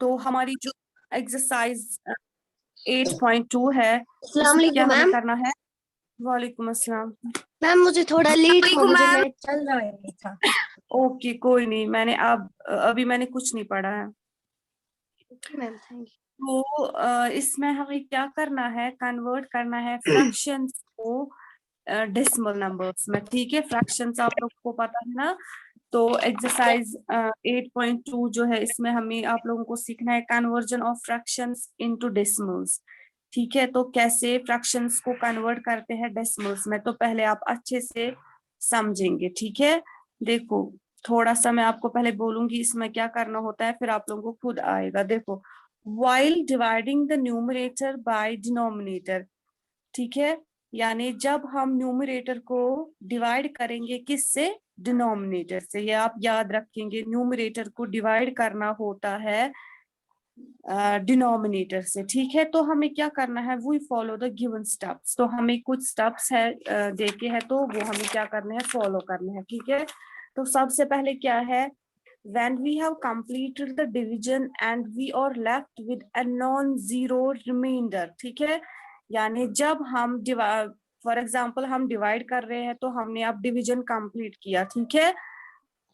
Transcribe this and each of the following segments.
तो हमारी जो एक्सरसाइज 8.2 है अस्सलाम उसमें क्या वालेकुम हमें मैम। करना है। वालेकुम अस्सलाम। मैम मुझे थोड़ा लेट हुआ, वालेकुम मुझे मैम। नेट चल रहा है नहीं था। ओके कोई नहीं, मैंने अब अभी मैंने कुछ नहीं पढ़ा है। ओके मैम, थैंक तो इसमें हमें क्या करना है, कन्वर्ट करना है फ्रैक्शंस को डेसिमल नंबर्स में। ठीक है, फ्रैक्शंस आप लोग को पता है ना। तो एक्सरसाइज 8.2 जो है इसमें हमें आप लोगों को सीखना है conversion of fractions into decimals. ठीक है, तो कैसे फ्रैक्शंस को कन्वर्ट करते हैं डेसिमल्स में, तो पहले आप अच्छे से समझेंगे। ठीक है, देखो थोड़ा सा मैं आपको पहले बोलूंगी इसमें क्या करना होता है, फिर आप लोगों को खुद आएगा। देखो, while dividing the numerator by denominator, ठीक है, यानी जब हम न्यूमरेटर को डिवाइड करेंगे किससे, डिनोमिनेटर से। ये आप याद रखेंगे, न्यूमरेटर को डिवाइड करना होता है डिनोमिनेटर से। ठीक है, तो हमें क्या करना है, we follow the given steps. तो हमें कुछ स्टेप्स है देखे हैं, तो वो हमें क्या करना है, फॉलो करना है। ठीक है, तो सबसे पहले क्या है, when we have completed the division and we are left with a non-zero remainder। ठीक है, यानी जब हम फॉर एग्जाम्पल हम डिवाइड कर रहे हैं, तो हमने अब डिवीजन कंप्लीट किया। ठीक है,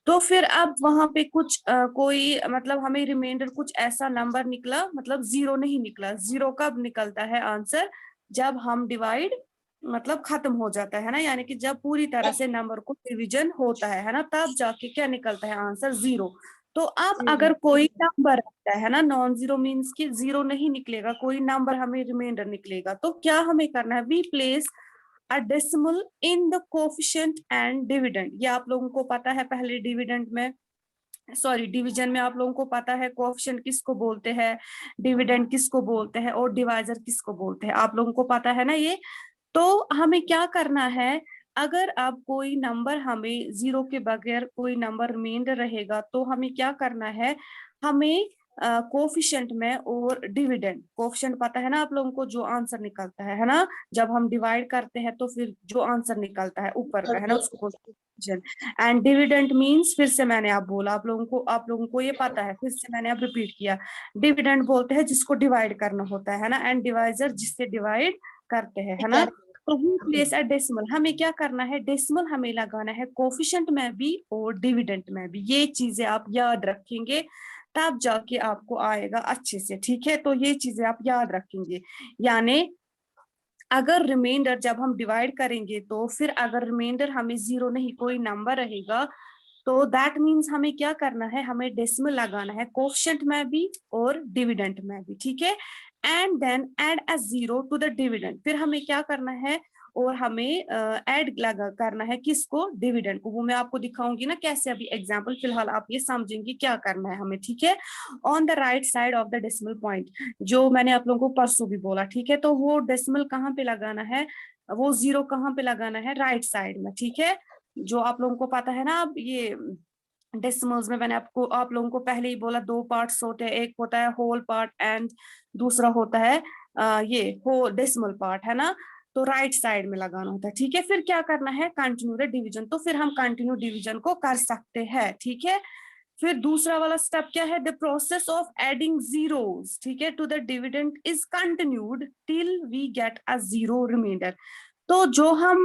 तो फिर अब वहां पे कुछ कोई मतलब हमें रिमाइंडर कुछ ऐसा नंबर निकला, मतलब जीरो नहीं निकला। जीरो कब निकलता है आंसर, जब हम डिवाइड मतलब खत्म हो जाता है ना, यानी कि जब पूरी तरह से नंबर को डिवीजन होता है ना, तब जाके क्या निकलता है आंसर, जीरो। तो अब यू। अगर कोई नंबर आता है ना, नॉन जीरो मीन्स कि जीरो नहीं निकलेगा, कोई नंबर हमें रिमाइंडर निकलेगा, तो क्या हमें करना है, we place a decimal in the coefficient and dividend. ये आप लोगों को पता है, पहले डिविडेंड में, सॉरी डिवीजन में आप लोगों को पता है कोफिशिएंट किसको बोलते हैं, डिविडेंड किसको बोलते हैं, और डिवाइजर किसको बोलते हैं, आप लोगों को पता है ना ये। तो हमें क्या करना है, अगर अब कोई नंबर हमें जीरो के बगैर कोई नंबर रिमाइंडर रहेगा, तो हमें क्या करना है, हमें कोफिशिएंट में और डिविडेंड, कोफिशिएंट पता है ना आप लोगों को, जो आंसर निकलता है ना, जब हम डिवाइड करते हैं तो फिर जो आंसर निकलता है ऊपर का है ना, उसको बोलते हैं कोफिशिएंट। एंड डिविडेंड मींस, फिर से मैंने आप बोला, आप लोगों को ये पता है, फिर से मैंने अब रिपीट किया, डिविडेंड बोलते हैं जिसको डिवाइड करना होता है ना, एंड डिवाइजर जिससे डिवाइड करते हैं, है ना। तो वी प्लेस अ डेसिमल, हमें क्या करना है, डेसिमल हमें लगाना है कोफिशिएंट में भी और डिविडेंड में भी। ये चीजें आप याद रखेंगे, तब जाके आपको आएगा अच्छे से। ठीक है, तो ये चीजें आप याद रखेंगे, यानी अगर रिमाइंडर जब हम डिवाइड करेंगे, तो फिर अगर रिमाइंडर हमें जीरो नहीं कोई नंबर रहेगा, तो दैट मीन्स हमें क्या करना है, हमें डेसिमल लगाना है कोफिशिएंट में भी और डिविडेंड में भी। ठीक है, and then add a zero to the dividend. फिर हमें क्या करना है, और हमें ऐड लगा करना है किसको, डिविडेंड को। वो मैं आपको दिखाऊंगी ना कैसे, अभी एग्जांपल, फिलहाल आप ये समझेंगे क्या करना है हमें। ठीक है, on the right side of the decimal point, जो मैंने आप लोगों को परसों भी बोला। ठीक है, तो वो डेसिमल कहाँ पे लगाना है, वो जीरो कहाँ पे लगाना है, राइट साइड में। ठीक है, जो आप लोगों को पता है ना, अब ये डेसिमल्स में मैंने आपको आप लोगों को पहले ही बोला, दो पार्ट्स होते हैं, एक होता है होल पार्ट एंड दूसरा होता है ये हो डेसिमल पार्ट, है ना। तो राइट साइड में लगाना होता है। ठीक है, फिर क्या करना है, कंटिन्यू द डिवीजन। तो फिर हम कंटिन्यू डिवीजन को कर सकते हैं। ठीक है, फिर दूसरा वाला स्टेप क्या है, the process of adding zeros, ठीक है, to the dividend is continued till we get a zero remainder. तो जो हम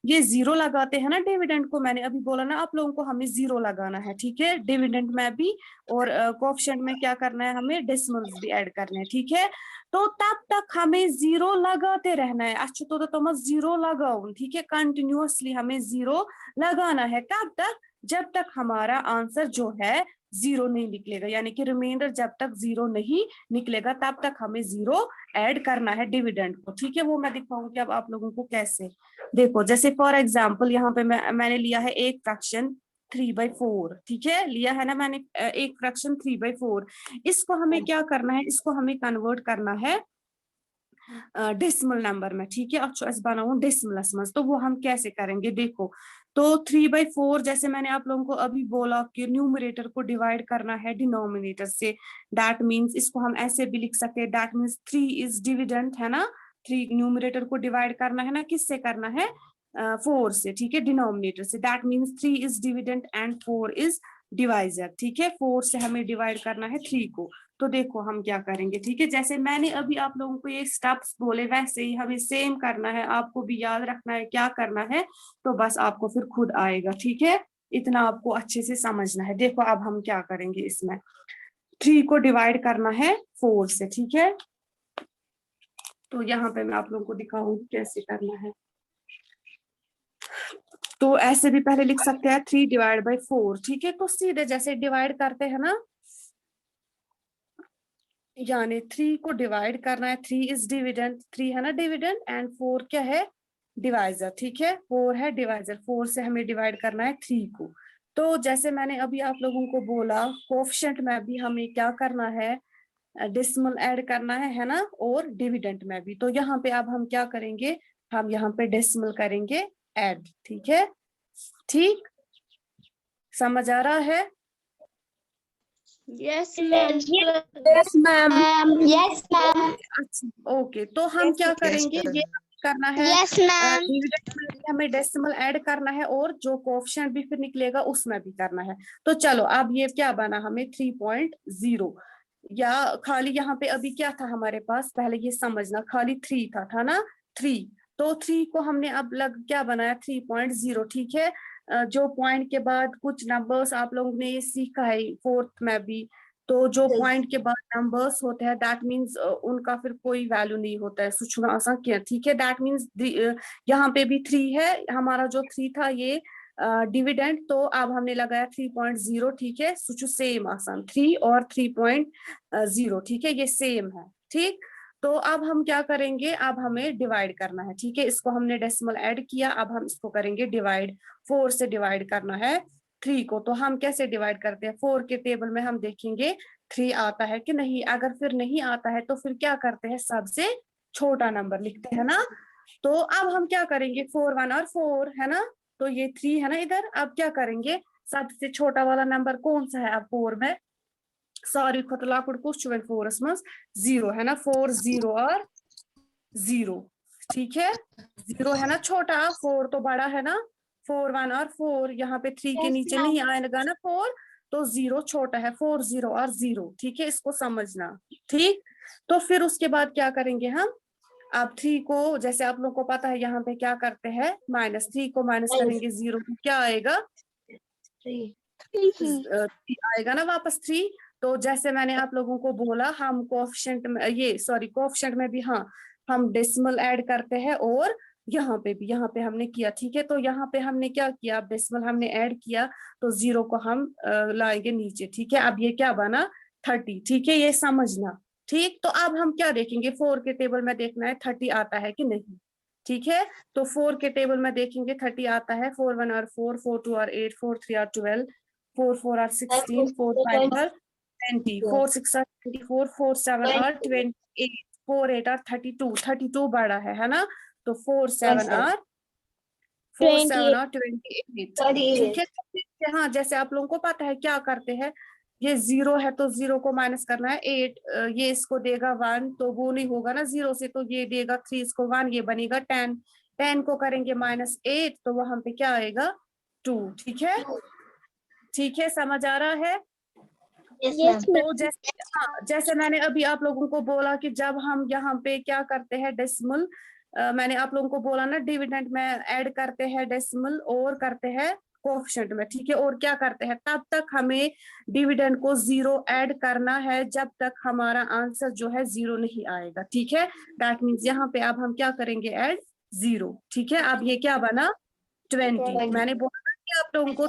ये जीरो लगाते हैं ना डिविडेंड को, मैंने अभी बोला ना आप लोगों को, हमें जीरो लगाना है। ठीक है, डिविडेंड में भी, और कोएफिशिएंट में क्या करना है, हमें डेसिमल्स भी ऐड करने हैं। ठीक है, तो तब तक हमें जीरो लगाते रहना है। अच्छा, तो तुम जीरो लगाओ। ठीक है, कंटिन्यूअसली हमें जीरो लगाना है, कब तक, जब तक हमारा आंसर जो है जीरो नहीं निकलेगा, यानी कि रिमाइंडर जब तक जीरो नहीं निकलेगा, तब तक हमें जीरो ऐड करना है डिविडेंड को। ठीक है, वो मैं दिखाऊंगी अब आप लोगों को कैसे। देखो, जैसे फॉर एग्जांपल यहाँ पे मैंने लिया है एक फ्रैक्शन 3/4। ठीक है, लिया है ना मैंने एक फ्रैक्शन 3/4। इसको हमें क्या करना है, इसको हमें कन्वर्ट करना है डेसिमल नंबर में। ठीक है, अच्छा इस बनाऊं डेसिमल, तो वो हम कैसे करेंगे, देखो। तो 3/4, जैसे मैंने आप लोगों को अभी बोला कि न्यूमरेटर को डिवाइड करना है डिनोमिनेटर से, दैट मीन्स इसको हम ऐसे भी लिख सकते हैं, दैट मीन्स 3 इज डिविडेंड, है ना। 3 न्यूमरेटर को डिवाइड करना है ना, किससे करना है, 4 से। ठीक है, डिनोमिनेटर से, that means 3 is dividend and 4 is divisor, ठीक है। 4 से हमें डिवाइड करना है 3 को। तो देखो हम क्या करेंगे, ठीक है। जैसे मैंने अभी आप लोगों को ये स्टेप्स बोले वैसे ही हमें सेम करना है, आपको भी याद रखना है क्या करना है, तो बस आपको फिर खुद आएगा, ठीक है। इतना आपको अच्छे से समझना है। देखो अब हम क्या करेंगे, इसमें 3 को डिवाइड करना है 4 से, ठीक है। तो यहाँ पे मैं आप लोगों को दिखाऊंगी कैसे करना है। तो ऐसे भी पहले लिख सकते हैं 3 डिवाइड बाई 4, ठीक है। तो सीधे जैसे डिवाइड करते हैं ना, यानी 3 को डिवाइड करना है, 3 इज डिविडेंड, 3 है ना डिविडेंड, एंड 4 क्या है, डिवाइजर, ठीक है। 4 है डिवाइजर, 4 से हमें डिवाइड करना है 3 को। तो जैसे मैंने अभी आप लोगों को बोला, कोएफिशिएंट में भी हमें क्या करना है, डेसिमल ऐड करना है ना, और डिविडेंड में भी। तो यहाँ पे अब हम क्या करेंगे, हम यहाँ पे डेसिमल करेंगे ऐड, ठीक है। ठीक, समझ आ रहा है? Yes, ma'am. Yes, ma'am. Yes, ma'am. अच्छा, ओके। तो हम क्या करेंगे, ये करना है Yes, ma'am. डिविडेंड में भी हमें डेसिमल ऐड करना है, और जो कोएफिशिएंट भी फिर निकलेगा उसमें भी करना है। तो चलो अब ये क्या बना हमें 3.0, या खाली यहाँ पे अभी क्या था हमारे पास, पहले ये समझना, खाली 3 था ना, 3। तो 3 को हमने अब लग क्या बनाया 3.0, ठीक है। जो पॉइंट के बाद कुछ नंबर्स आप लोगों ने ये सीखा है 4th में भी, तो जो पॉइंट के बाद नंबर्स होते हैं दैट मींस उनका फिर कोई वैल्यू नहीं होता है, सूचना आसान किया, ठीक है। दैट मींस यहाँ पे भी 3 है, हमारा जो 3 था ये डिविडेंड, तो अब हमने लगाया 3.0, ठीक है। सुचु सेम आसान, 3 और 3.0, ठीक है, ये सेम है, ठीक। तो अब हम क्या करेंगे, अब हमें डिवाइड करना है, ठीक है। इसको हमने डेसिमल ऐड किया, अब हम इसको करेंगे डिवाइड, 4 से डिवाइड करना है 3 को। तो हम कैसे डिवाइड करते हैं, 4 के टेबल में हम देखेंगे 3 आता है कि नहीं, अगर फिर नहीं आता है तो फिर क्या करते हैं, सबसे छोटा नंबर लिखते हैं ना। तो अब हम क्या करेंगे, 4 1 और 4 है ना, तो ये 3 है ना इधर। अब क्या करेंगे, सबसे छोटा वाला नंबर कौन सा है अब 4 में, सॉरी खुतला कुछ 4 मस 0 है ना, 4 0 और 0, ठीक है। 0 है ना छोटा, 4 तो बड़ा है ना, 4 1 और 4, यहाँ पे 3 के Yes, नीचे ma'am. नहीं आएगा ना 4, तो 0 छोटा है, 4 0 और 0, ठीक है, इसको समझना, ठीक। तो फिर उसके बाद क्या करेंगे हम, अब 3 को जैसे आप लोगों को पता है यहाँ पे क्या करते हैं, -3 को माइनस करेंगे 0, क्या आएगा, 3 आएगा ना वापस 3। तो जैसे मैंने आप लोगों को बोला, हम कोएफिशिएंट में ये सॉरी कोएफिशिएंट में भी हाँ हम डेसिमल ऐड करते हैं, और यहाँ पे भी, यहाँ पे हमने किया, ठीक है। तो यहाँ पे हमने क्या किया, डेसिमल हमने ऐड किया, तो 0 को हम लाएंगे नीचे, ठीक है। अब ये क्या बना 30, ठीक है, ये समझना, ठीक। तो अब हम क्या देखेंगे, 4 के टेबल में देखना है 30 आता है कि नहीं, ठीक है। तो 4 के टेबल में देखेंगे 30 आता है, 4 1 और 4, 4 2 और 8, 4 3 और 12, 4 4 और 16, 4 5 और 20, 4 6 और 24, 4 7 और 28, 4 8 और 32, 32 बड़ा है ना, तो 4 7 और 28, ठीक है। हाँ जैसे आप लोगों को पता है क्या करते हैं, ये 0 है तो 0 को माइनस करना है 8, ये इसको देगा 1, तो वो नहीं होगा ना 0 से, तो ये देगा 3, इसको 1, ये बनेगा 10, 10 को करेंगे -8, तो वहां पे क्या आएगा 2, ठीक है, ठीक है, समझ आ रहा है। Yes, तो जैसे हाँ जैसे मैंने अभी आप लोगों को बोला कि जब हम यहाँ पे क्या करते हैं डेसिमल, मैंने आप लोगों को बोला ना डिविडेंड में ऐड करते हैं डेसिमल और करते हैं कोएफिशिएंट में, ठीक है। और क्या करते हैं, तब तक हमें डिविडेंड को 0 ऐड करना है जब तक हमारा आंसर जो है 0 नहीं आएगा, ठीक है। दैट मीन्स यहाँ पे अब हम क्या करेंगे, ऐड 0, ठीक है। अब ये क्या बना 20, मैंने बोला कि आप लोगों को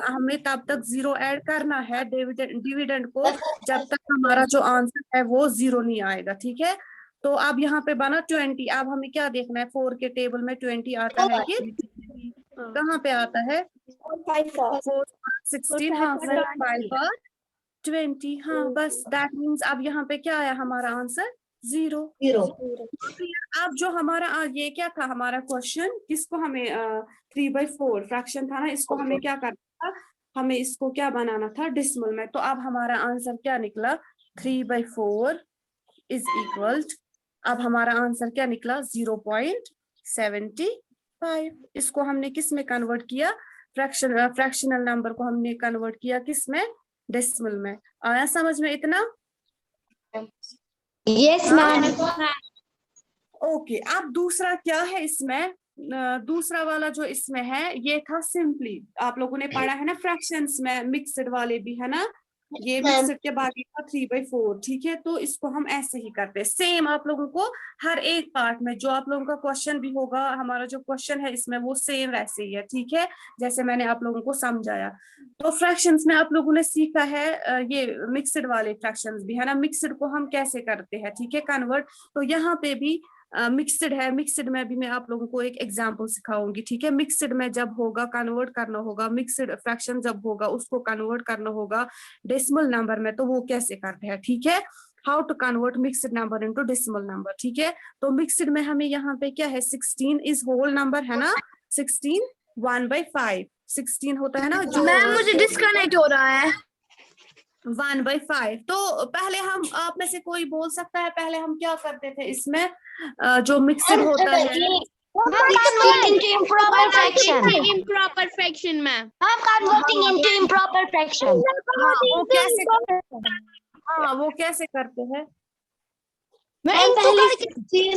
हमें तब तक 0 ऐड करना है डिविडेंड को जब तक हमारा जो आंसर है वो 0 नहीं आएगा, ठीक है। तो अब यहाँ पे बना 20, अब हमें क्या देखना है, 4 के टेबल में 20 आता है कि कहाँ पे आता है, 4 16, हाँ 4 5 और 20, हाँ बस दैट मीन्स अब यहाँ पे क्या आया हमारा आंसर 0। अब जो हमारा ये क्या था हमारा क्वेश्चन, इसको हमें 3/4 फ्रैक्शन था ना, इसको हमें क्या करना था, हमें इसको क्या बनाना था डेसिमल में। तो अब हमारा आंसर क्या निकला, 3/4 इज इक्वल, अब हमारा आंसर क्या निकला 0.75। इसको हमने किस में कन्वर्ट किया, फ्रैक्शनल नंबर को हमने कन्वर्ट किया किस में, डेसिमल में। आया समझ में इतना? Yes, ma'am. ओके, अब दूसरा क्या है इसमें, दूसरा वाला जो इसमें है ये था सिंपली, आप लोगों ने पढ़ा है ना फ्रैक्शंस में, मिक्सड वाले भी है ना, ये मिक्सड के बाद था 3/4, ठीक है। तो इसको हम ऐसे ही करते हैं सेम, आप लोगों को हर एक पार्ट में जो आप लोगों का क्वेश्चन भी होगा, हमारा जो क्वेश्चन है इसमें वो सेम वैसे ही है, ठीक है, जैसे मैंने आप लोगों को समझाया। तो फ्रैक्शंस में आप लोगों ने सीखा है ये मिक्सड वाले फ्रैक्शंस भी है ना, मिक्सड को हम कैसे करते हैं, ठीक है, कन्वर्ट। तो यहाँ पे भी मिक्सड है, मिक्सड में भी मैं आप लोगों को एक एग्जांपल सिखाऊंगी, ठीक है। मिक्सड में जब होगा कन्वर्ट करना होगा, मिक्सड फ्रैक्शन जब होगा उसको कन्वर्ट करना होगा डेसिमल नंबर में, तो वो कैसे करते हैं, ठीक है, how to convert mixed number into decimal number, ठीक है। तो मिक्सड में हमें यहाँ पे क्या है, 16 इज होल नंबर है ना, 16 1/5 16 होता है ना जो, मैम मुझे डिस्कनेक्ट हो रहा है। 1/5। तो पहले हम, आप में से कोई बोल सकता है पहले हम क्या करते थे इसमें, जो मिक्सड होता है, Converting into improper fraction. Improper fraction, ma'am. I'm converting into improper fraction. हाँ वो कैसे करते हैं, हाँ वो कैसे करते हैं, मैम पहले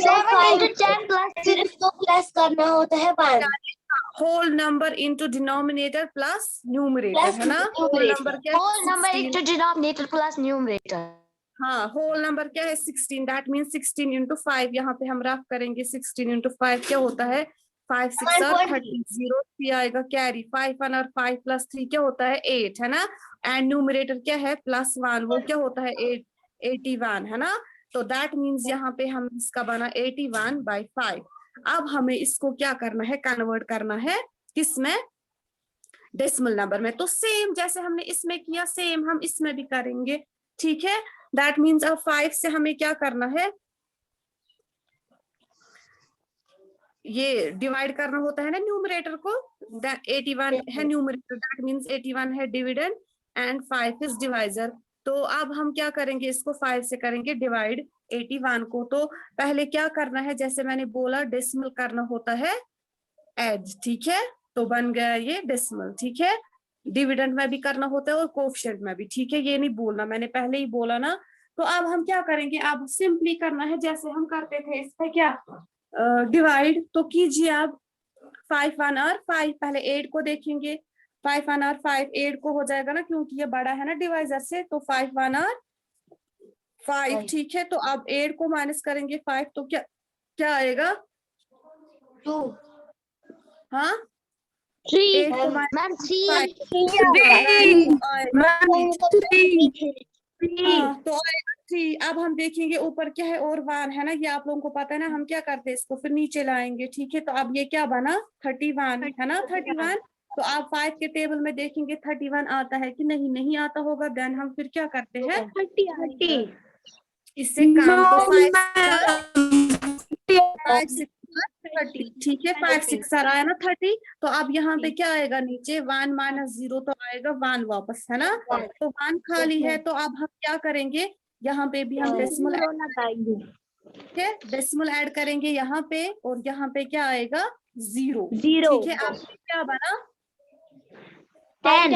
7 into 10 plus सिर्फ तो प्लस करना होता है 1 whole number into denominator plus numerator है ना, होल नंबर क्या है, whole number 16, into denominator plus numerator. हाँ होल नंबर क्या है 16, दैट मीन 16 into 5, यहाँ पे हम रफ करेंगे 16 into 5 क्या होता है, 5 6 और 30, 0 3 आएगा कैरी, 5 1 और 5 plus 3 क्या होता है 8 है ना, एंड न्यूमरेटर क्या है +1, वो क्या होता है 8 81 है ना। तो दैट मीन्स यहाँ पे हम इसका बना 81/5। अब हमें इसको क्या करना है, कन्वर्ट करना है किसमें, डेसिमल नंबर में। तो सेम जैसे हमने इसमें किया सेम हम इसमें भी करेंगे, ठीक है। दैट मीन्स अब 5 से हमें क्या करना है, ये डिवाइड करना होता है ना न्यूमरेटर को, 81 है न्यूमरेटर, दैट मीन्स 81 है डिविडेंड एंड 5 इज डिवाइजर। तो अब हम क्या करेंगे, इसको 5 से करेंगे डिवाइड 81 को। तो पहले क्या करना है, जैसे मैंने बोला डेसिमल करना होता है एज, ठीक है, तो बन गया ये डेसिमल, ठीक है। डिविडेंड में भी करना होता है और कोएफिशिएंट में भी, ठीक है, ये नहीं बोलना, मैंने पहले ही बोला ना। तो अब हम क्या करेंगे, अब सिंपली करना है जैसे हम करते थे इस पे क्या, डिवाइड तो कीजिए आप 5 1 और 5, पहले 8 को देखेंगे, 5 1 और 5 8 को हो जाएगा ना, क्योंकि ये बड़ा है ना डिवाइजर से, तो 5 1 और 5, ठीक है। तो अब 8 को माइनस करेंगे 5, तो क्या क्या आएगा 2 हाँ 3 8 को मैम 3 हाँ, तो आएगा 3। अब हम देखेंगे ऊपर क्या है और 1 है ना, ये आप लोगों को पता है ना, हम क्या करते हैं इसको फिर नीचे लाएंगे, ठीक है। तो अब ये क्या बना 31 है ना, 31। तो आप 5 के टेबल में देखेंगे 31 आता है कि नहीं, नहीं आता होगा, देन हम फिर क्या करते हैं 30 इससे काम, तो 5 6 30, ठीक है, 5 6 आया ना 30। तो अब यहाँ पे क्या आएगा नीचे 1 - 0, तो आएगा 1 वापस है ना, तो 1 खाली है। तो अब हम क्या करेंगे, यहाँ पे भी हम डेसिमल ठीक है, डेसिमल ऐड करेंगे यहाँ पे, और यहाँ पे क्या आएगा 0, ठीक है। अब क्या बना 10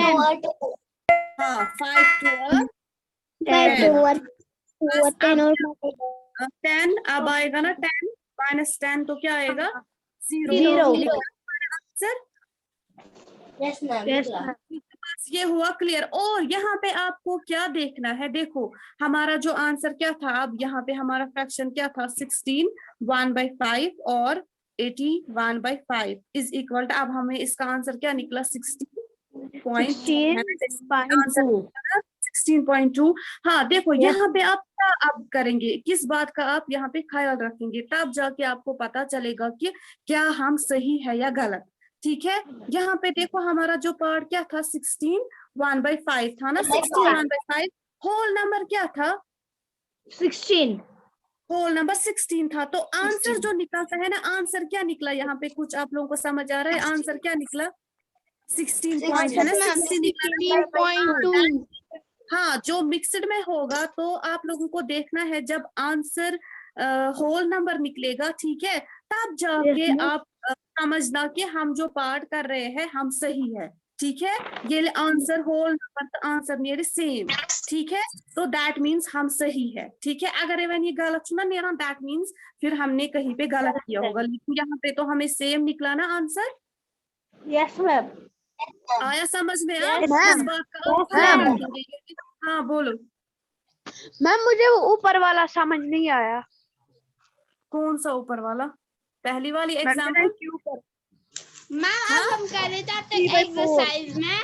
हाँ 5 2 10, अब आएगा ना 10 - 10, तो क्या आएगा 0। सर यस मैम ये हुआ क्लियर। और यहाँ पे आपको क्या देखना है, देखो हमारा जो आंसर क्या था, अब यहाँ पे हमारा फ्रैक्शन क्या था 16 1/5 और 81/5 इज इक्वल टू, अब हमें इसका आंसर क्या निकला 16.2। हाँ देखो यहाँ पे आप क्या अब करेंगे, किस बात का आप यहाँ पे ख्याल रखेंगे, तब जाके आपको पता चलेगा कि क्या हम सही है या गलत, ठीक है। यहाँ पे देखो हमारा जो पार्ट क्या था 16 1/5 था ना, 16 1/5 होल नंबर क्या था 16 होल नंबर 16 था। तो आंसर जो निकलता है ना, आंसर क्या निकला, यहाँ पे कुछ आप लोगों को समझ आ रहा है, आंसर क्या निकला 16 पॉइंट है ना, 16.2। हाँ जो मिक्सड में होगा तो आप लोगों को देखना है, जब आंसर होल नंबर निकलेगा, ठीक है, तब जाके आप समझना कि हम जो पार्ट कर रहे हैं हम सही है, ठीक है। ये answer whole number answer near same, ठीक है, तो दैट मीन्स हम सही है, ठीक है। अगर इवन ये गलत सुना नेरा दैट मीन्स फिर हमने कहीं पे गलत किया होगा, लेकिन यहाँ पे तो हमें सेम निकला ना आंसर। Yes, ma'am. आया समझ में आप Yes, ma'am. इस बात का आप Yes, ध्यान ma'am. रखेंगे। हाँ बोलो, मैम मुझे वो ऊपर वाला समझ नहीं आया। कौन सा ऊपर वाला? पहली वाली एग्जाम्पल। मैम हाँ? अब हम कर रहे थे एक्सरसाइज में।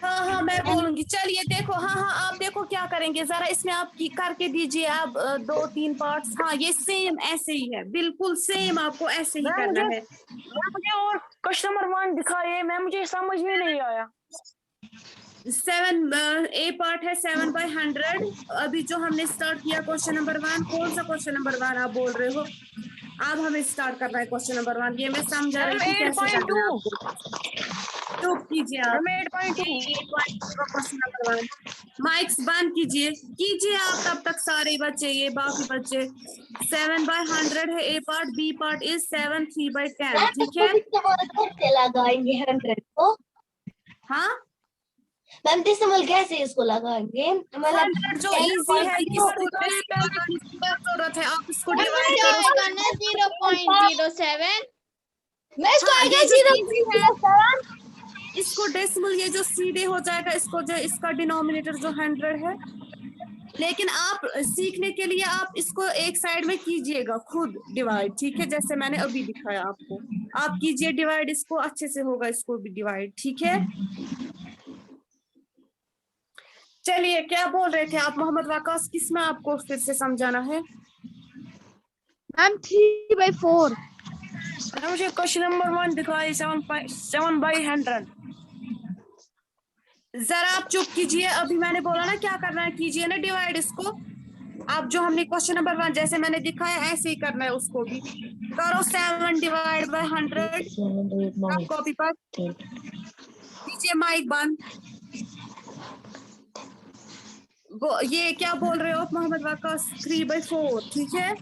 हाँ हाँ मैं बोलूंगी, चलिए देखो, हाँ हाँ आप देखो क्या करेंगे जरा इसमें आप करके दीजिए आप 2-3 पार्ट्स। हाँ ये सेम ऐसे ही है, बिल्कुल सेम आपको ऐसे ही करना है। मुझे और क्वेश्चन नंबर 1 दिखाइए मैम, मुझे समझ में नहीं आया। 7 ए पार्ट है 7/100। अभी जो हमने स्टार्ट किया क्वेश्चन नंबर 1, कौन सा क्वेश्चन नंबर 1 आप बोल रहे हो? अब हमें स्टार्ट करना है क्वेश्चन नंबर 1, ये मैं समझा रही थी कैसे करना है आपको। चुप कीजिए आप। 8.2 का क्वेश्चन नंबर 1, माइक्स बंद कीजिए आप तब तक सारे बच्चे, ये बाकी बच्चे। 7/100 है ए पार्ट, बी पार्ट इज 7 3/10, ठीक है। कैसे लगाएंगे 100 को? हाँ मैम डेसिमल कैसे इसको लगाएंगे? 100 जो इजी है इसको जरूरत है, आप इसको डिवाइड करो। 0.07। मैं इसको हाँ, आगे ये जो easy है, 0.07 इसको डेसिमल ये जो सीधे हो जाएगा, इसको जो इसका डिनोमिनेटर जो 100 है, लेकिन आप सीखने के लिए आप इसको एक साइड में कीजिएगा खुद डिवाइड, ठीक है, जैसे मैंने अभी दिखाया आपको। आप कीजिए डिवाइड, इसको अच्छे से होगा इसको भी डिवाइड, ठीक है। चलिए क्या बोल रहे थे आप मोहम्मद वाकास, किसमें आपको फिर से समझाना है? मैम 3/4। मुझे क्वेश्चन नंबर 1 दिखाइए 7/100। जरा आप चुप कीजिए, अभी मैंने बोला ना क्या करना है, कीजिए ना डिवाइड इसको। आप जो हमने क्वेश्चन नंबर 1 जैसे मैंने दिखाया ऐसे ही करना है, उसको भी करो 7/100। कॉपी पर कीजिए, माइक बंद। ये क्या बोल रहे हो मोहम्मद वाकास? 3/4, ठीक है।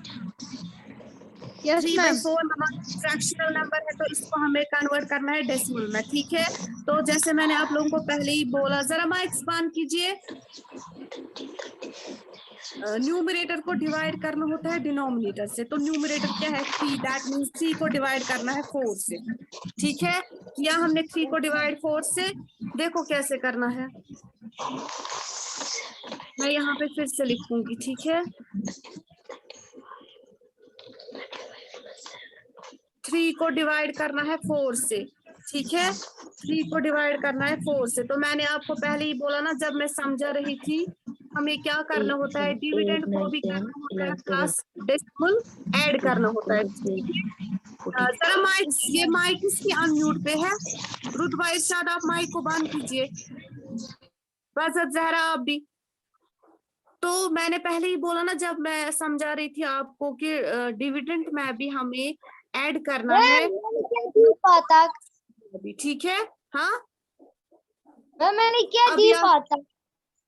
Yes ma'am. 3/4 हमारा फ्रैक्शनल नंबर है, तो इसको हमें कन्वर्ट करना है डेसिमल में, ठीक है। तो जैसे मैंने आप लोगों को पहले ही बोला, जरा माइक्स बंद कीजिए। न्यूमरेटर को डिवाइड करना होता है डिनोमिनेटर से, तो न्यूमरेटर क्या है 3, दैट मींस 3 को डिवाइड करना है 4 से, ठीक है। किया हमने 3 को डिवाइड 4 से, देखो कैसे करना है, मैं यहाँ पे फिर से लिखूंगी, ठीक है। 3 को डिवाइड करना है 4 से, ठीक है, 3 को डिवाइड करना है 4 से। तो मैंने आपको पहले ही बोला ना जब मैं समझा रही थी, हमें क्या करना होता है, डिविडेंड को भी करना होता है प्लस डेसिमल ऐड करना होता है, ठीक है। जरा माइक, ये माइक इसकी अनम्यूट पे है, रुतबा इरशाद आप माइक को बंद कीजिए, बजत जहरा आप भी। तो मैंने पहले ही बोला ना जब मैं समझा रही थी आपको कि डिविडेंड में भी हमें ऐड करना है, पाता ठीक है। हाँ मैंने क्या अभी दी आप पाता?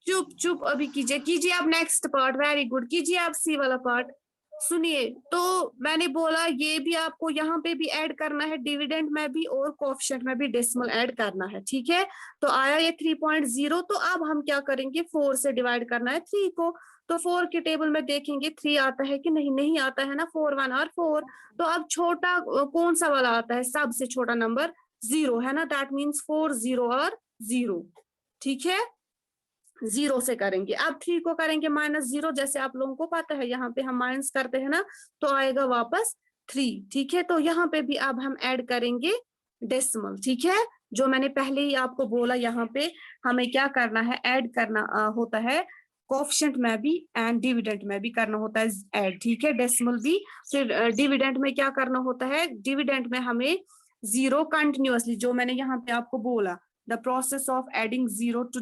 चुप अभी कीजिए आप नेक्स्ट पार्ट, वेरी गुड, कीजिए आप सी वाला पार्ट। सुनिए, तो मैंने बोला ये भी आपको यहाँ पे भी ऐड करना है, डिविडेंड में भी और कोएफिशिएंट में भी डेसिमल ऐड करना है, ठीक है। तो आया ये 3.0, तो अब हम क्या करेंगे, 4 से डिवाइड करना है 3 को। तो 4 के टेबल में देखेंगे 3 आता है कि नहीं आता है ना, 4 1 और 4। तो अब छोटा कौन सा वाला आता है, सबसे छोटा नंबर 0 है ना, दैट मीन्स 4 0 और 0, ठीक है। 0 से करेंगे, अब 3 को करेंगे -0, जैसे आप लोगों को पता है यहाँ पे हम माइनस करते हैं ना, तो आएगा वापस 3, ठीक है। तो यहाँ पे भी अब हम ऐड करेंगे डेसिमल, ठीक है, जो मैंने पहले ही आपको बोला, यहाँ पे हमें क्या करना है, ऐड करना होता है, कोएफिशिएंट में भी एंड डिविडेंड में भी करना होता है ऐड, ठीक है, डेसिमल भी। फिर डिविडेंड में क्या करना होता है, डिविडेंड में हमें 0 कंटिन्यूअसली, जो मैंने यहाँ पे आपको बोला, the process of adding 0 to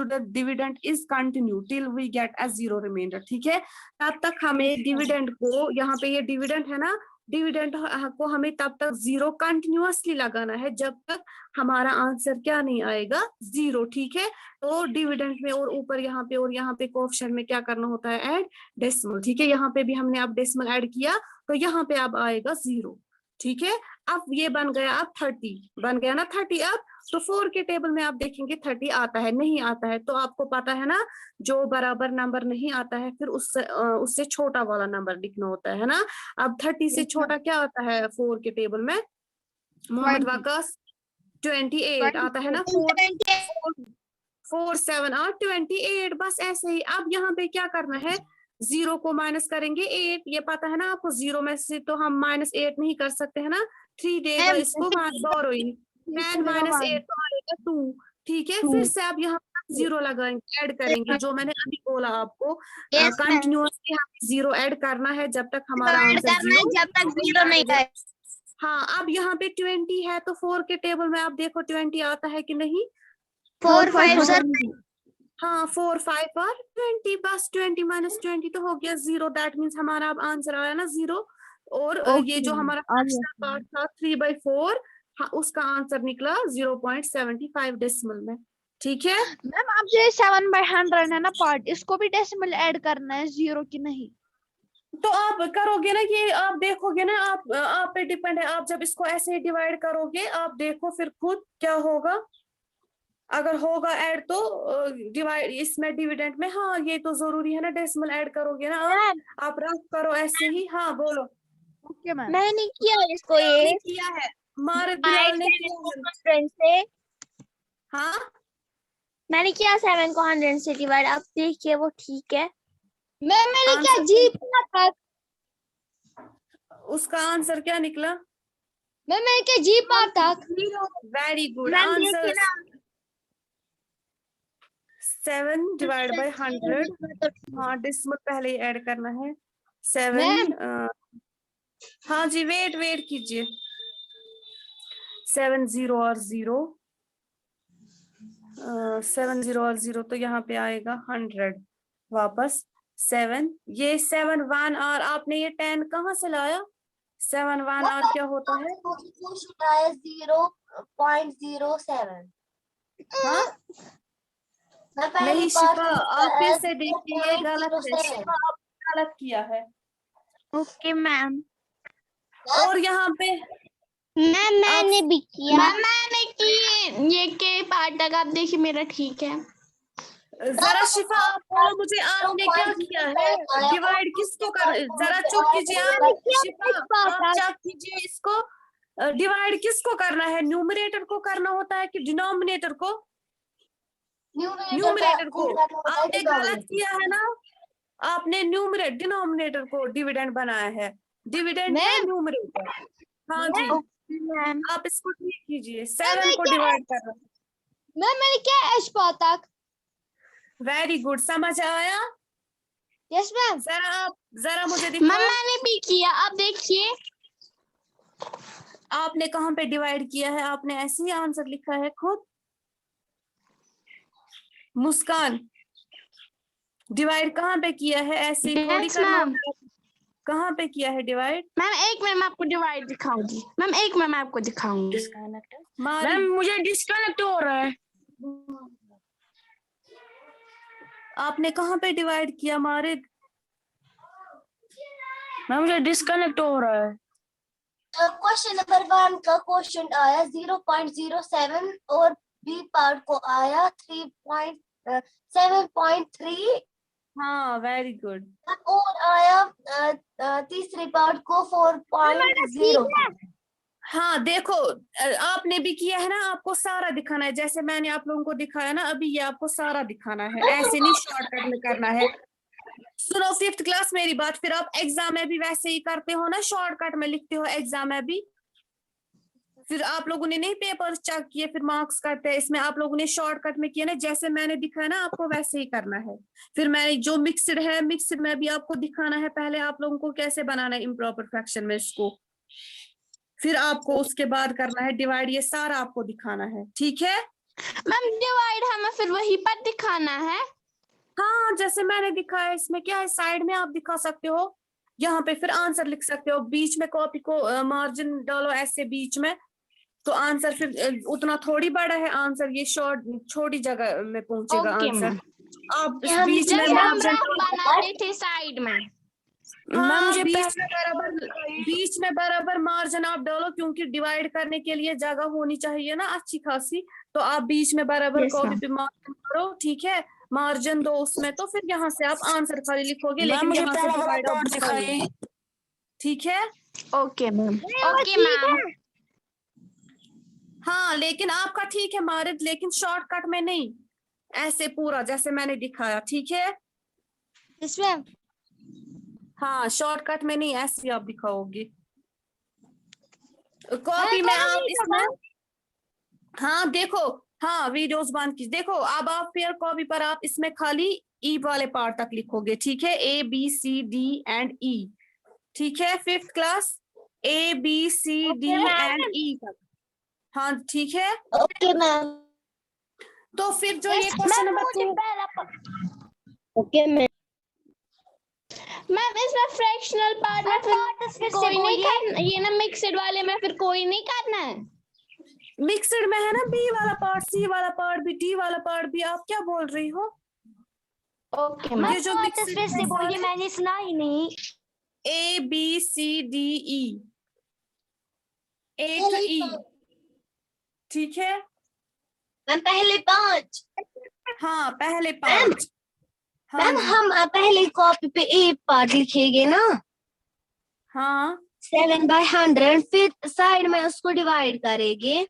the dividend is continued till we get a 0 remainder, ठीक है। तब तक हमें डिविडेंड को, यहाँ पे ये डिविडेंड है ना, डिविडेंड को हमें तब तक 0 कंटिन्यूअसली लगाना है जब तक हमारा आंसर क्या नहीं आएगा 0, ठीक है। तो डिविडेंड में और ऊपर यहाँ पे और यहाँ पे कोएफिशिएंट में क्या करना होता है, ऐड डेसिमल, ठीक है। यहाँ पे भी हमने अब डेसिमल ऐड किया तो यहाँ पे अब आएगा 0, ठीक है। अब ये बन गया, अब 30 बन गया ना 30। अब तो 4 के टेबल में आप देखेंगे 30 आता है, नहीं आता है, तो आपको पता है ना जो बराबर नंबर नहीं आता है फिर उससे छोटा वाला नंबर लिखना होता है ना। अब 30 से छोटा क्या आता है 4 के टेबल में, मोहम्मद वाकस 28 आता है ना। 4 7 और 28, बस ऐसे ही। अब यहाँ पे क्या करना है, 0 को माइनस करेंगे 8, ये पता है ना आपको, 0 में से तो हम -8 नहीं कर सकते है ना, 3 देगा इसको बोरोइंग, 10 - 8 तो आएगा 2, ठीक है। फिर से आप यहाँ 0 लगाएंगे, ऐड करेंगे, जो मैंने अभी बोला आपको कंटिन्यूअसली हमें 0 ऐड करना है जब तक हमारा आंसर 0 जब तक 0 नहीं आए। हाँ, अब यहाँ पे 20 है तो 4 के टेबल में आप देखो 20 आता है कि नहीं। 4 5 हाँ 4 5 और 20, बस 20 - 20 तो हो गया 0, दैट मीन्स हमारा अब आंसर आया ना 0। और ये जो हमारा पार्ट था 3/4, हाँ, उसका आंसर निकला 0.75 डेसिमल में, ठीक है। मैम अब जो 7/100 है ना पार्ट, इसको भी डेसिमल ऐड करना है 0 की नहीं? तो आप करोगे ना, ये आप देखोगे ना, आप पे डिपेंड है। आप जब इसको ऐसे डिवाइड करोगे आप देखो फिर खुद क्या होगा। अगर होगा ऐड तो डिवाइड इसमें डिविडेंड में, हाँ ये तो जरूरी है ना, डेसिमल ऐड करोगे ना आप रफ करो ऐसे ही। हाँ बोलो। Okay ma'am. मैंने किया इसको, ये किया है, मारे बिलाल ने किया है। 100 से हाँ मैंने किया 7 को 100 से डिवाइड, आप देखिए वो ठीक है। मैंने क्या आंसर जी पार्ट तक, उसका आंसर क्या निकला? मैंने क्या जी पार्ट तक। Very good ma'am answer. देखिए ना, 7 डिवाइड बाय 100, हाँ डेसिमल पहले ही ऐड करना है 7। हाँ जी, वेट कीजिए, 7 0 और 0, 7 0 और 0 तो यहाँ पे आएगा 100, वापस 7, ये 7 1 और आपने ये 10 कहाँ से लाया? 7 1 और क्या होता है? 0.07। हाँ नहीं शिफा, आप फिर से देखिए, ये गलत है शिफा, आपने गलत किया है। Okay ma'am. और यहाँ पे मैंने भी किया। मैंने की ये के पार्ट तक, आप देखिए मेरा ठीक है। जरा शिफा आप बोलो मुझे, आपने क्या किया है? डिवाइड किसको कर, जरा चुप कीजिए आप। शिफा आप चेक कीजिए इसको, डिवाइड किसको करना है? न्यूमरेटर को करना होता है कि डिनोमिनेटर को? न्यूमरेटर को। आपने गलत किया है ना, आपने डिनोमिनेटर को डिविडेंड बनाया है, डिविडेंड है न्यूमरेटर। हाँ जी आप इसको ठीक कीजिए, 7 को डिवाइड कर रहा है। मैंने क्या एच पार्ट तक। वेरी गुड, समझ आया? Yes ma'am. जरा मुझे दिखाओ, मैंने भी किया, आप देखिए। आपने कहाँ पे डिवाइड किया है? आपने ऐसे ही आंसर लिखा है खुद। मुस्कान डिवाइड कहाँ पे किया है? ऐसे ही थोड़ी Yes, करना ma'am. होता है। कहाँ पे किया है डिवाइड? मैम एक मिनट मैं आपको डिवाइड दिखाऊंगी, मैम एक मिनट मैं आपको दिखाऊंगी। मैम मुझे डिस्कनेक्ट हो रहा है। आपने कहाँ पे डिवाइड किया मारिद? मैम मुझे डिस्कनेक्ट हो रहा है। क्वेश्चन नंबर 1 का क्वेश्चन आया 0.07 और बी पार्ट को आया 7.3 हाँ वेरी गुड। और आया तीसरे पार्ट को 4.0। हाँ देखो आपने भी किया है ना, आपको सारा दिखाना है, जैसे मैंने आप लोगों को दिखाया ना अभी, ये आपको सारा दिखाना है, ऐसे नहीं शॉर्टकट में करना है। सुनो 5th क्लास मेरी बात, फिर आप एग्जाम में भी वैसे ही करते हो ना, शॉर्टकट में लिखते हो एग्जाम में भी। फिर आप लोगों ने नहीं पेपर चेक किए फिर मार्क्स करते हैं, इसमें आप लोगों ने शॉर्टकट में किया ना, जैसे मैंने दिखाया ना आपको वैसे ही करना है। फिर मैंने जो मिक्सड है, मिक्सड में भी आपको दिखाना है पहले आप लोगों को कैसे बनाना है इम्प्रॉपर फ्रैक्शन में इसको, फिर आपको उसके बाद करना है डिवाइड, ये सारा आपको दिखाना है, ठीक है मैम डिवाइड हमें फिर वही पर दिखाना है? हाँ जैसे मैंने दिखाया, इसमें क्या है साइड में आप दिखा सकते हो, यहाँ पे फिर आंसर लिख सकते हो, बीच में कॉपी को मार्जिन डालो ऐसे बीच में, तो आंसर फिर उतना थोड़ी बड़ा है आंसर, ये छोटी जगह में पहुंचेगा ओके आंसर। मैम। आप यहाँ बीच में जैसे हम मार्जिन रफ बनाते थे साइड में। हाँ, मुझे बीच में बराबर मार्जिन आप डालो, क्योंकि डिवाइड करने के लिए जगह होनी चाहिए ना अच्छी खासी, तो आप बीच में बराबर Yes, कॉपी ma'am. पे मार्जिन करो, ठीक है, मार्जिन दो उसमें, तो फिर यहाँ से आप आंसर खाली लिखोगे, मैम लेकिन मुझे यहाँ से पहला वाला डिवाइड आप पार्ट दिखाओगे, दिखाइए। ठीक है। Okay ma'am. Okay ma'am. हाँ लेकिन आपका ठीक है मारिद, लेकिन शॉर्टकट में नहीं, ऐसे पूरा जैसे मैंने दिखाया, ठीक है। इसमें हाँ शॉर्टकट में नहीं, ऐसे आप दिखाओगे कॉपी में आप इसमें। हाँ देखो, हाँ वीडियोस बंद की, देखो अब आप फिर कॉपी पर आप इसमें खाली ई वाले पार्ट तक लिखोगे, ठीक है, A B C D and E, ठीक है, 5th class A B C D and E तक, हाँ ठीक है। Okay ma'am. तो फिर जो ये question number 2, okay ma'am. Ma'am इसमें फ्रैक्शनल पार्ट में फिर कोई नहीं करना, ये ना मिक्सड वाले में फिर कोई नहीं करना है। मिक्सड में है ना B वाला पार्ट, C वाला पार्ट भी, D वाला पार्ट भी, आप क्या बोल रही हो? Okay ma'am. ये जो मिक्सड फिर से बोलिए, मैंने सुना ही नहीं। A B C D E, एक E, ठीक है। मैम पहले 5। हाँ पहले 5। हाँ मैम हम पहले कॉपी पे ए पार्ट लिखेंगे ना, हाँ 7/100, फिर साइड में उसको डिवाइड करेंगे।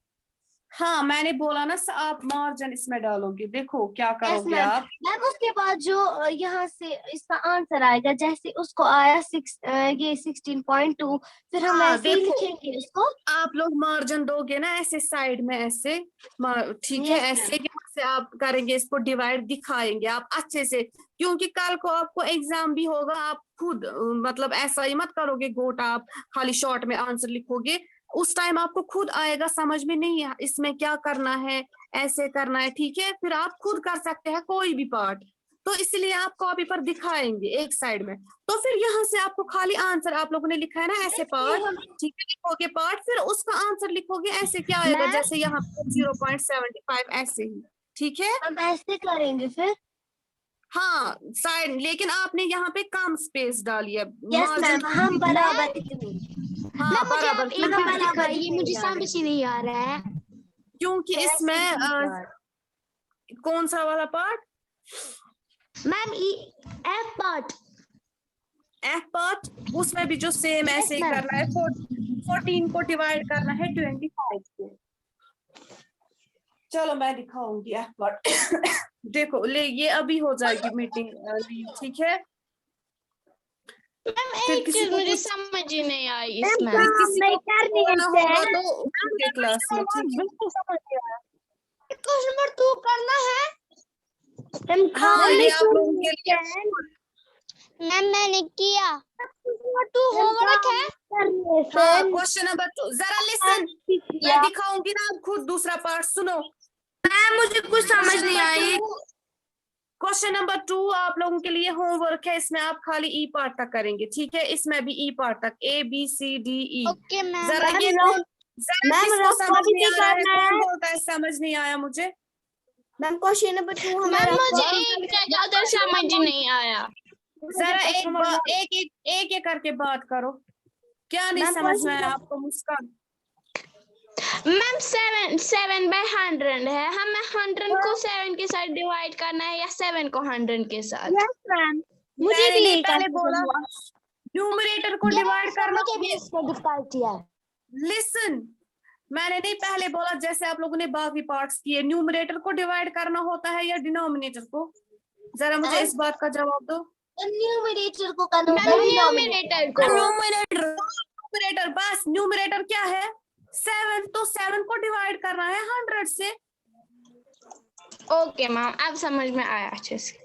हाँ मैंने बोला ना, आप मार्जिन इसमें डालोगे, देखो क्या करोगे मैम। आप। मैम उसके बाद जो यहाँ से इसका आंसर आएगा, जैसे उसको आया 16.2, फिर हम हाँ, ऐसे ही देखो। लिखेंगे उसको। आप लोग मार्जिन दोगे ना ऐसे साइड में ऐसे, ठीक है, Yes, ऐसे यहाँ से आप करेंगे, इसको डिवाइड दिखाएंगे आप अच्छे से, क्योंकि कल को आपको एग्जाम भी होगा, आप खुद मतलब ऐसा ही मत करोगे गोटा, आप खाली शॉर्ट में आंसर लिखोगे, उस टाइम आपको खुद आएगा समझ में, नहीं इसमें क्या करना है, ऐसे करना है, ठीक है, फिर आप खुद कर सकते हैं कोई भी पार्ट, तो इसलिए आप कॉपी पर दिखाएंगे एक साइड में, तो फिर यहाँ से आपको खाली आंसर, आप लोगों ने लिखा है ना ऐसे पार्ट, ठीक है, लिखोगे पार्ट, फिर उसका आंसर लिखोगे, ऐसे क्या आएगा, जैसे यहाँ पे 0.75 ऐसे ही, ठीक है। हम ऐसे करेंगे फिर। हाँ साइड, लेकिन आपने यहाँ पे कम स्पेस डाली है, यस margin- मैम, हम बराबर इतनी। हाँ बराबर, एक बार दिखाइए, ये मुझे समझ ही नहीं आ रहा है। क्योंकि इसमें कौन सा वाला part, ma'am F part. F part, उसमें भी जो सेम ऐसे ही ma'am. करना है, 14 को डिवाइड करना है 25 को। चलो मैं दिखाऊंगी एफ पार्ट देखो ले, ये अभी हो जाएगी मीटिंग, ठीक है। मैम फिर एक किसी चीज को मुझे कुछ- समझ ही नहीं आई इसमें। किसी को बोलना होगा तो उनके क्लास में, ठीक है। बिल्कुल समझ गया। क्वेश्चन नंबर 2 करना है। हाँ ये आप लोगों के लिए, मैम मैंने किया। 2 होमवर्क है। हाँ क्वेश्चन नंबर 2, जरा लिसन, मैं दिखाऊंगी ना, आप खुद दूसरा पार्ट सुनो। मैम मुझे कुछ समझ नहीं आई। क्वेश्चन नंबर 2 आप लोगों के लिए होमवर्क है, इसमें आप खाली ई पार्ट तक करेंगे, ठीक है, इसमें भी ई पार्ट तक, A B C D E। Okay ma'am. जरा ये जरा किसको समझ नहीं आ रहा है, कौन बोलता है समझ नहीं आया मुझे। मैम क्वेश्चन नंबर 2 मैम हमारा मुझे एक जगह उधर समझ ही नहीं आया। जरा एक एक करके बात करो, क्या नहीं मैम, समझ में आया आपको मुस्कान? मैम 7/100 है, हमें 100 को 7 के साथ डिवाइड करना है या 7 को 100 के साथ? मुझे भी नहीं पहले बोला न्यूमरेटर को डिवाइड करना, डिफिकल्टी है। लिसन, मैंने नहीं पहले बोला जैसे आप लोगों ने बाकी पार्ट्स किए, न्यूमरेटर को डिवाइड करना होता है या डिनोमिनेटर को, जरा मुझे इस बात का जवाब दो। न्यूमरेटर को करना मैम होगा, न्यूमरेटर को। न्यूमरेटर, बस न्यूमरेटर क्या है 7, तो 7 को डिवाइड करना है 100 से। ओके मैम अब समझ में आया अच्छे से।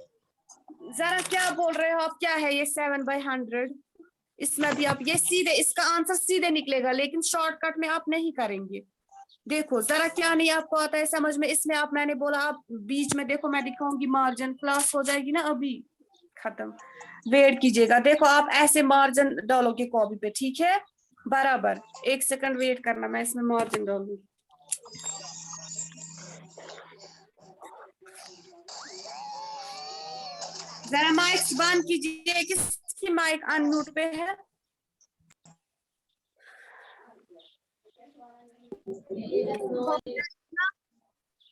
जरा क्या बोल रहे हो आप, क्या है ये 7/100? इसमें भी आप ये सीधे, इसका आंसर सीधे निकलेगा, लेकिन शॉर्टकट में आप नहीं करेंगे। देखो जरा क्या नहीं आपको आता है समझ में, इसमें आप, मैंने बोला आप बीच में देखो, मैं दिखाऊंगी मार्जिन, क्लास हो जाएगी ना अभी खत्म। वेट कीजिएगा, देखो आप ऐसे मार्जिन डालोगे कॉपी पे, ठीक है, बराबर। 1 सेकंड वेट करना, मैं इसमें मार्जिन डालूंगी। जरा माइक बंद कीजिए, किसकी माइक अनम्यूट पे है?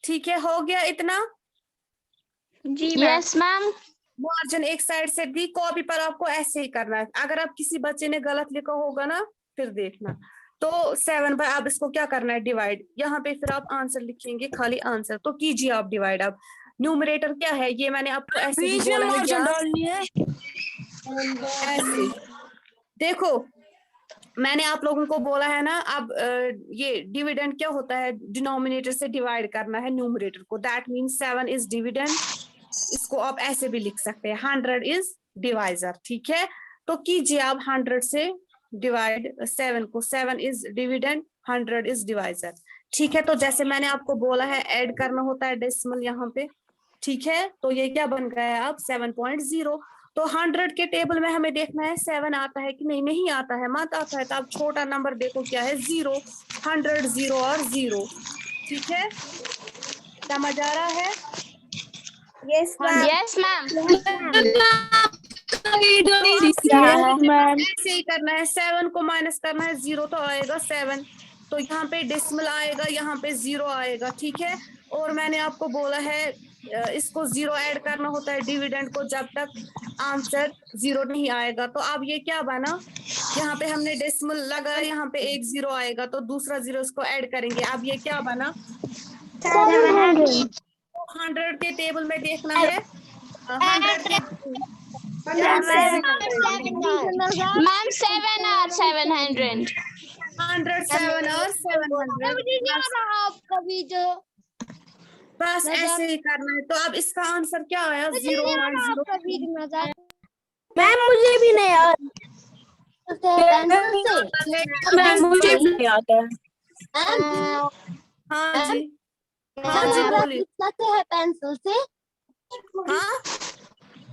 ठीक है, हो गया इतना? जी यस मैम। मार्जिन एक साइड से दी, कॉपी पर आपको ऐसे ही करना है। अगर आप किसी बच्चे ने गलत लिखा होगा ना, फिर देखना। तो 7 बाय, अब इसको क्या करना है, डिवाइड। यहाँ पे फिर आप आंसर लिखेंगे, खाली आंसर। तो कीजिए आप डिवाइड। अब न्यूमरेटर क्या है, ये मैंने आपको ऐसे ही बीच में बोला है, मार्जिन या डालनी है। ऐसे। देखो मैंने आप लोगों को बोला है ना, अब ये डिविडेंड क्या होता है, डिनोमिनेटर से डिवाइड करना है न्यूमरेटर को। That means 7 is dividend. इसको आप ऐसे भी लिख सकते हैं, 100 इज डिवाइजर, ठीक है। तो कीजिए आप 100 से डिवाइड 7 को। 7 इज डिविडेंड, 100 इज डिवाइजर, ठीक है। तो जैसे मैंने आपको बोला है, ऐड करना होता है डेसिमल यहाँ पे, ठीक है। तो ये क्या बन गया है अब, 7.0। तो 100 के टेबल में हमें देखना है 7 आता है कि नहीं, नहीं आता है, मत आता है। तो आप छोटा नंबर देखो क्या है, 0। 100 0 और 0, ठीक है। समझ आ रहा है? Yes yes ma'am. ऐसे ही करना है, 7 को माइनस करना है, 0 तो आएगा 7। तो यहाँ पे डेसिमल आएगा, यहाँ पे 0 आएगा, ठीक है। और मैंने आपको बोला है इसको 0 ऐड करना होता है डिविडेंड को, जब तक आंसर 0 नहीं आएगा। तो अब ये क्या बना, यहाँ पे हमने डेसिमल लगाया, यहाँ पे एक 0 आएगा, तो दूसरा 0 इसको ऐड करेंगे। अब ये क्या बना, 100 के टेबल में देखना है, 100 के मैम 7 और 700। 107 और 700, आपका भी जो बस ऐसे ही करना है। तो अब इसका आंसर क्या आया, 0.0। मैम मुझे भी नहीं आता। मैम मुझे भी नहीं आता है। हाँ जी, हाँ जी बोलिए। लिख सकते हैं पेंसिल से। हाँ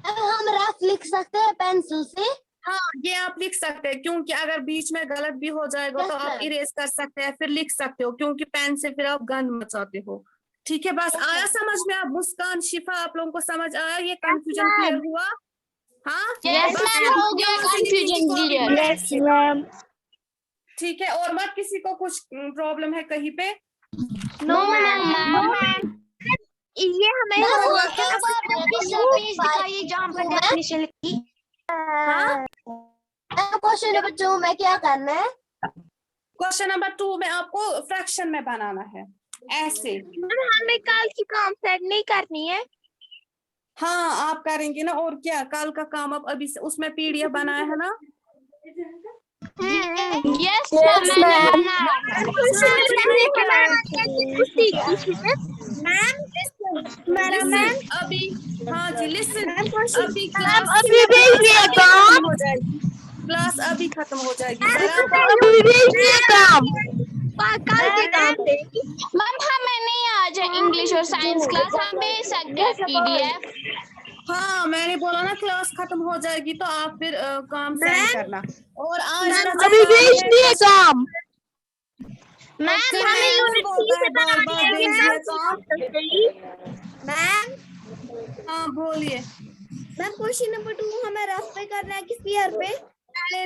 हम रफ लिख सकते हैं पेंसिल से। हाँ, ये आप लिख सकते हैं, क्योंकि अगर बीच में गलत भी हो जाएगा तो आप इरेज कर सकते हैं, फिर लिख सकते हो, क्योंकि पेन से फिर आप गंद मचाते हो, ठीक है। बस आया समझ में? आप मुस्कान, शिफा, आप लोगों को समझ आया? ये कंफ्यूजन क्लियर हुआ? हाँ यस मैम, हो गया कंफ्यूजन क्लियर। Yes ma'am. ठीक है। और मत किसी को कुछ प्रॉब्लम है कहीं पे? No ma'am. ये हमें दिखाइए जहाँ पर डेफिनेशन लिखी। हाँ, क्वेश्चन नंबर 2 में क्या करना है? क्वेश्चन नंबर 2 में आपको फ्रैक्शन में बनाना है, ऐसे। हमें कल की काम सेट नहीं करनी है। हाँ आप करेंगे ना, और क्या, कल का काम आप अभी से, उसमें पीडीएफ बनाया है ना? Yes ma'am. मैम अभी, हाँ जी लिसन, अभी क्लास अभी भेज दिया काम। हो जाएगी, क्लास अभी खत्म हो जाएगी। अभी भेज दिया काम। कल के काम पे मैम हमें नहीं आज इंग्लिश और साइंस क्लास, हम भेज सकते हैं पीडीएफ। हाँ मैंने बोला ना, क्लास खत्म हो जाएगी तो आप फिर काम सेंड करना। और आज का जो अभी काम भेज है, दिया काम। मैम हमें हमें यूनिट बोलता है से बार बार भेज दिया काम। मैम हाँ बोलिए। क्वेश्चन नंबर 2 हमें रफ पे करना है कि स्फीयर पे? पहले